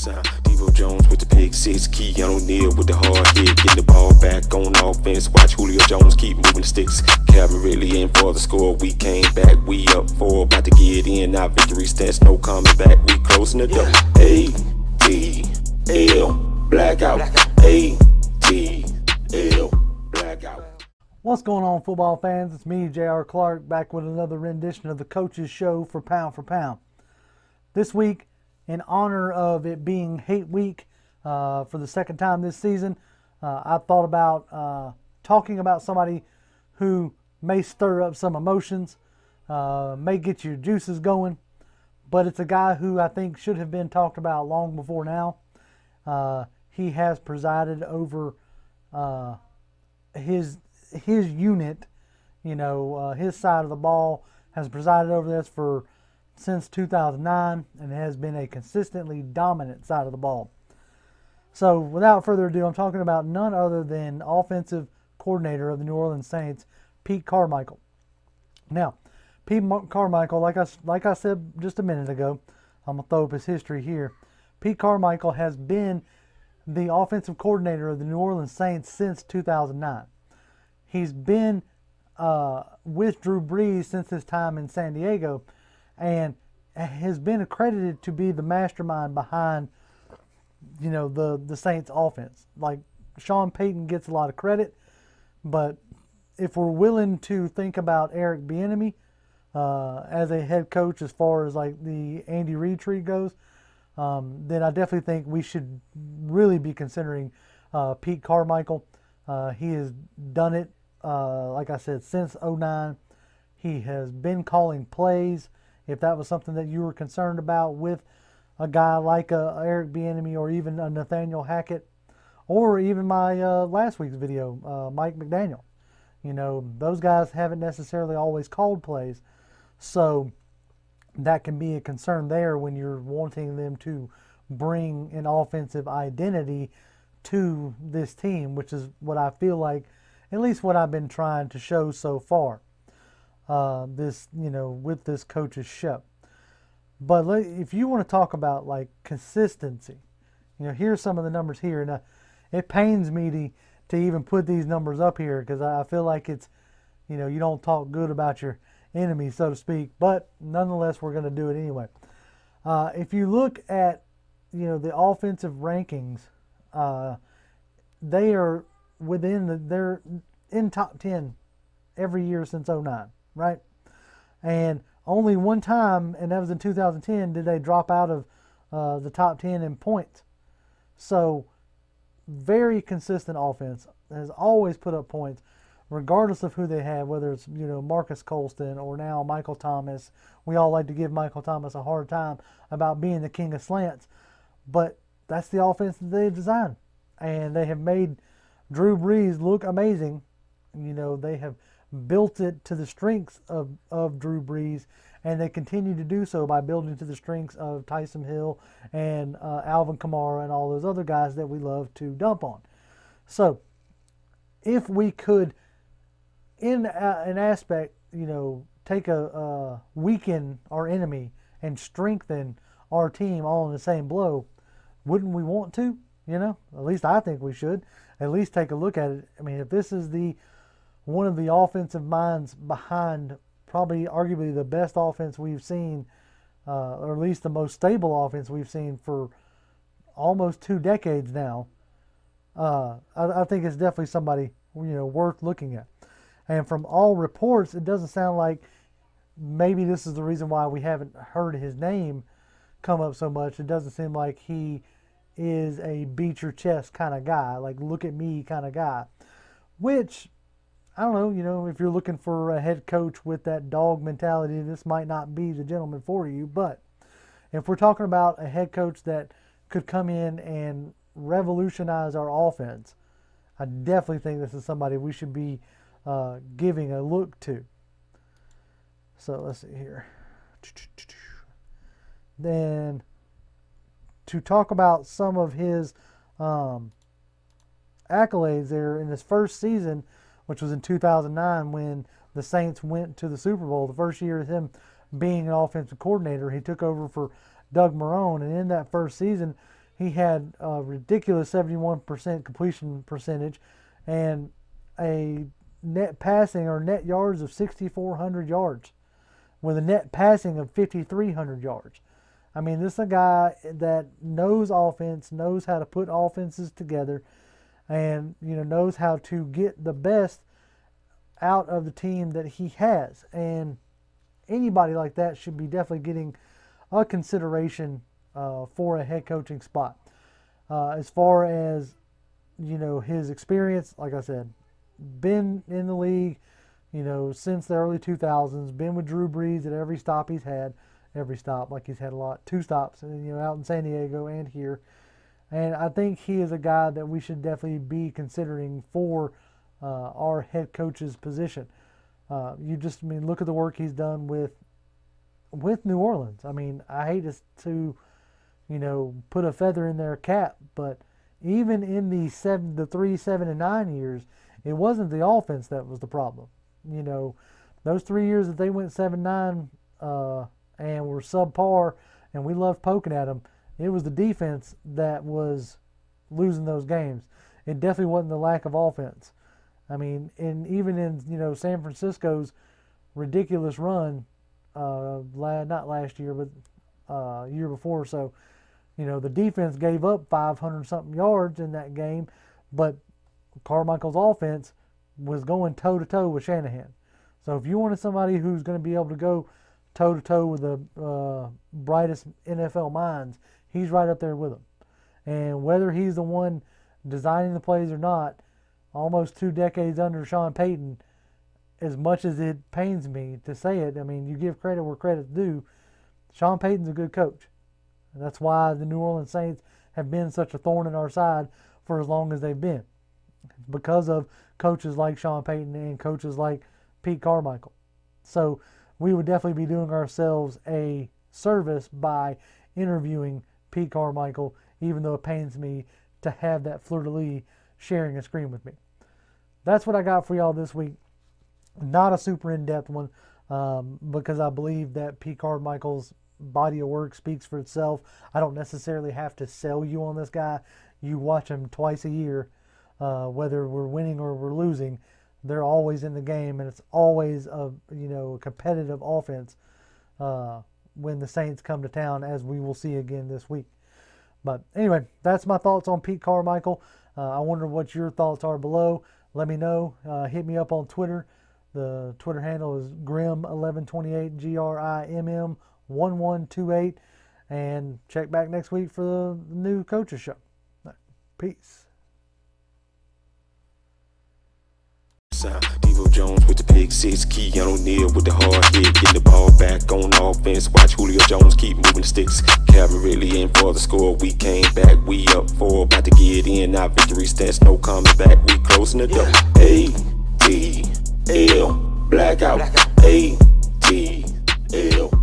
sound. Devo Jones with the pick six, Keanu Neal with the hard hit, getting the ball back on offense. Watch Julio Jones keep moving the sticks. Calvin really in for the score. We came back, we up 4, about to get in. Our victory stats, no coming back. We closing the door. A-T-L blackout. A-T-L blackout. What's going on, football fans? It's me, J.R. Clark, back with another rendition of the Coach's Show for Pound for Pound. This week, in honor of it being Hate Week for the second time this season, I thought about talking about somebody who may stir up some emotions, may get your juices going, but it's a guy who I think should have been talked about long before now. He has presided over his unit, his side of the ball, has presided over this since 2009 and has been a consistently dominant side of the ball. So without further ado, I'm talking about none other than offensive coordinator of the New Orleans Saints, Pete Carmichael. Now, Pete Carmichael, like I said just a minute ago, I'm going to throw up his history here. Pete Carmichael has been the offensive coordinator of the New Orleans Saints since 2009. He's been with Drew Brees since his time in San Diego and has been accredited to be the mastermind behind, the Saints offense. Like, Sean Payton gets a lot of credit, but if we're willing to think about Eric Bieniemy as a head coach as far as like the Andy Reid tree goes, then I definitely think we should really be considering Pete Carmichael. He has done it, like I said, since 2009. He has been calling plays. If that was something that you were concerned about with a guy like Eric Bieniemy or even a Nathaniel Hackett, or even my last week's video, Mike McDaniel. Those guys haven't necessarily always called plays, so that can be a concern there when you're wanting them to bring an offensive identity to this team, which is what I feel like, at least what I've been trying to show so far, with this coach's show. But if you want to talk about like consistency, here's some of the numbers here. And it pains me to even put these numbers up here because I feel like it's, you don't talk good about your enemy, so to speak. But nonetheless, we're going to do it anyway. If you look at, the offensive rankings, they are they're in top 10 every year since 2009, right? And only one time, and that was in 2010, did they drop out of the top 10 in points. So, very consistent offense, has always put up points, regardless of who they have, whether it's, Marcus Colston or now Michael Thomas. We all like to give Michael Thomas a hard time about being the king of slants, but that's the offense that they designed. And they have made Drew Brees look amazing. They have built it to the strengths of Drew Brees, and they continue to do so by building to the strengths of Taysom Hill and Alvin Kamara and all those other guys that we love to dump on. So, if we could, in an aspect, take weaken our enemy and strengthen our team all in the same blow, wouldn't we want to? At least I think we should. At least take a look at it. I mean, if this is one of the offensive minds behind probably arguably the best offense we've seen, or at least the most stable offense we've seen for almost 2 decades now, I think it's definitely somebody, worth looking at. And from all reports, it doesn't sound like maybe this is the reason why we haven't heard his name come up so much. It doesn't seem like he is a beat your chest kind of guy, like look at me kind of guy, which, I don't know, if you're looking for a head coach with that dog mentality, this might not be the gentleman for you. But if we're talking about a head coach that could come in and revolutionize our offense, I definitely think this is somebody we should be giving a look to. So let's see here. Then to talk about some of his accolades there in his first season, which was in 2009 when the Saints went to the Super Bowl. The first year of him being an offensive coordinator, he took over for Doug Marrone, and in that first season, he had a ridiculous 71% completion percentage and a net passing or net yards of 6,400 yards with a net passing of 5,300 yards. I mean, this is a guy that knows offense, knows how to put offenses together, and knows how to get the best out of the team that he has. And anybody like that should be definitely getting a consideration for a head coaching spot. As far as his experience, like I said, been in the league since the early 2000s, been with Drew Brees at every stop he's had. Every stop, like he's had a lot, 2 stops, out in San Diego and here. And I think he is a guy that we should definitely be considering for our head coach's position. Look at the work he's done with New Orleans. I mean, I hate to put a feather in their cap, but even in the 3, 7, and 9 years, it wasn't the offense that was the problem. Those 3 years that they went 7-9 and were subpar, and we loved poking at them, it was the defense that was losing those games. It definitely wasn't the lack of offense. I mean, even in San Francisco's ridiculous run, not last year, but year before or so, the defense gave up 500-something yards in that game, but Carmichael's offense was going toe-to-toe with Shanahan. So if you wanted somebody who's going to be able to go toe-to-toe with the brightest NFL minds, he's right up there with them. And whether he's the one designing the plays or not, almost 2 decades under Sean Payton, as much as it pains me to say it, I mean, you give credit where credit's due, Sean Payton's a good coach. And that's why the New Orleans Saints have been such a thorn in our side for as long as they've been. Because of coaches like Sean Payton and coaches like Pete Carmichael. So we would definitely be doing ourselves a service by interviewing Pete Carmichael, even though it pains me to have that fleur-de-lis sharing a screen with me. That's what I got for y'all this week. Not a super in-depth one, because I believe that Pete Carmichael's body of work speaks for itself. I don't necessarily have to sell you on this guy. You watch him twice a year, whether we're winning or we're losing. They're always in the game, and it's always a competitive offense when the Saints come to town, as we will see again this week. But anyway, that's my thoughts on Pete Carmichael. I wonder what your thoughts are below. Let me know. Hit me up on Twitter. The Twitter handle is Grimm1128, GRIMM1128. And check back next week for the new coaches show. Peace. Devo Jones with the pick 6, Keanu Neal with the hard hit, getting the ball back on offense. Watch Julio Jones keep moving the sticks. Calvin really in for the score. We came back, we up 4, about to get in. Our victory stats, no coming back. We closing the door. ATL blackout. ATL.